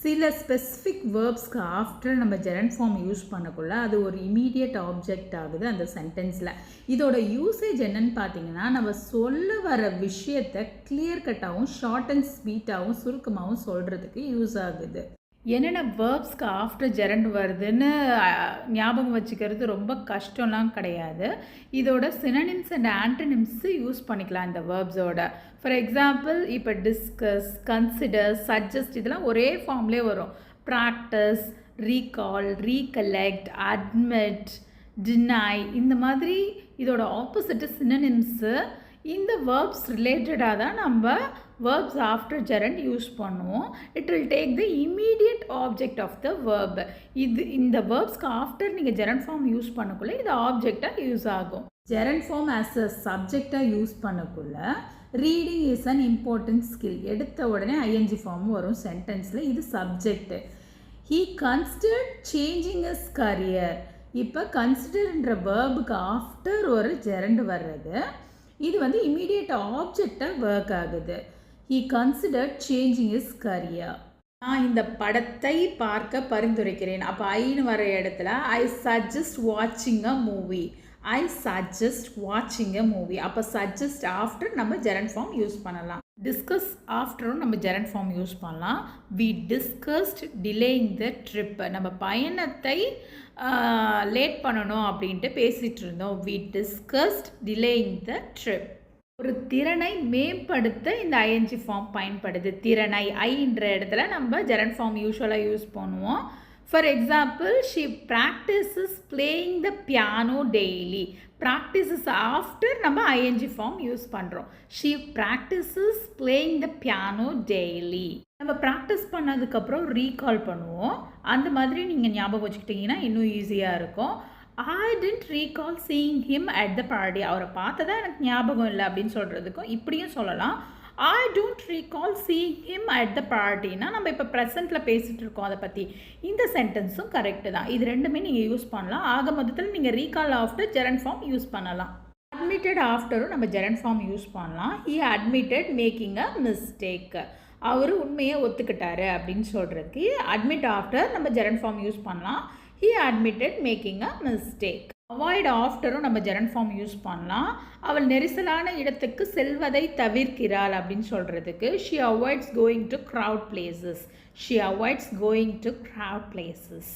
சில specific வேர்ப்ஸ்க்கு after நம்ம gerund form use பண்ணக்குள்ள அது ஒரு இமீடியட் ஆப்ஜெக்ட் ஆகுது அந்த சென்டென்ஸில். இதோட யூசேஜ் என்னன்னு பார்த்தீங்கன்னா, நம்ம சொல்ல வர விஷயத்தை கிளியர் கட்டாகவும் ஷார்ட் அண்ட் ஸ்வீட்டாகவும் சுருக்கமாகவும் சொல்கிறதுக்கு யூஸ் ஆகுது. என்னென்ன வேர்ப்ஸ்க்கு ஆஃப்டர் ஜெரண்ட் வருதுன்னு ஞாபகம் வச்சுக்கிறது ரொம்ப கஷ்டம்லாம் கிடையாது. இதோட சினனிம்ஸ் அண்ட் ஆன்டனிம்ஸ் யூஸ் பண்ணிக்கலாம் இந்த வேர்ப்ஸோட. ஃபார் எக்ஸாம்பிள், இப்போ டிஸ்கஸ், கன்சிடர், சஜஸ்ட் இதெல்லாம் ஒரே ஃபார்ம்லேயே வரும். Practice, recall, recollect, admit, deny இந்த மாதிரி இதோட ஆப்போசிட்டு சினனிம்ஸு இந்த வேர்ப்ஸ் ரிலேட்டடாக தான் நம்ம verbs after gerund யூஸ் பண்ணுவோம். It will take the immediate object of the verb. இந்த verbsக்கு after நீங்கள் gerund form யூஸ் பண்ணக்குள்ள இது ஆப்ஜெக்டாக யூஸ் ஆகும். gerund form as a subjecடாக யூஸ் பண்ணக்குள்ள reading is an important skill. எடுத்த உடனே ing form வரும் சென்டென்ஸில். இது subject. He considered changing his career. இப்போ கன்சிடர்ன்ற வேர்புக்கு ஆஃப்டர் ஒரு gerund வர்றது. இது வந்து இமீடியட் ஆப்ஜெக்டாக ஒர்க் ஆகுது. He considered changing his career. நான் இந்த படத்தை பார்க்க பரிந்துரைக்கிறேன். அப்போ ஐன்னு வர இடத்துல I suggest watching a movie. I suggest watching a movie. அப்போ suggest after நம்ம gerund form யூஸ் பண்ணலாம். discuss afterரும் நம்ம gerund form யூஸ் பண்ணலாம். We discussed delaying the trip. நம்ம பயணத்தை லேட் பண்ணணும் அப்படின்ட்டு பேசிகிட்டு இருந்தோம். We discussed delaying the trip. ஒரு திறனை மேம்படுத்த இந்த ஐஎன்ஜி ஃபார்ம் பயன்படுது. திறனை ஐன்ற இடத்துல நம்ம ஜெரண்ட் ஃபார்ம் யூஸ்வலாக யூஸ் பண்ணுவோம். For example, she practices playing the piano daily. Practices after நம்ம ஐஎன்ஜி ஃபார்ம் யூஸ் பண்ணுறோம். She practices playing the piano daily. நம்ம ப்ராக்டிஸ் பண்ணதுக்கப்புறம் ரீகால் பண்ணுவோம். அந்த மாதிரி நீங்கள் ஞாபகம் வச்சுக்கிட்டிங்கன்னா இன்னும் ஈஸியாக இருக்கும். I didn't recall seeing him at the party. அவரை பார்த்ததா எனக்கு ஞாபகம் இல்லை அப்படின்னு சொல்கிறதுக்கும் இப்படியும் சொல்லலாம். I don't recall seeing him at the partyனா நம்ம இப்போ ப்ரெசண்ட்டில் பேசிகிட்டு இருக்கோம் அதை பற்றி. இந்த சென்டென்ஸும் கரெக்டு தான். இது ரெண்டுமே நீங்கள் யூஸ் பண்ணலாம். ஆக மொத்தத்தில் நீங்கள் recall after gerund form use பண்ணலாம். அட்மிட்டட் ஆஃப்டரும் நம்ம ஜெரண்ட் ஃபார்ம் யூஸ் பண்ணலாம். He admitted making a mistake. அவர் உண்மையை ஒத்துக்கிட்டாரு அப்படின்னு சொல்கிறதுக்கு அட்மிட் ஆஃப்டர் நம்ம ஜெரண்ட் ஃபார்ம் யூஸ் பண்ணலாம். He admitted making a mistake. Avoid afterரும் நம்ம gerund form யூஸ் பண்ணலாம். அவள் நெரிசலான இடத்துக்கு செல்வதை தவிர்க்கிறாள் அப்படின்னு சொல்கிறதுக்கு she avoids going to crowd places. She avoids going to crowd places.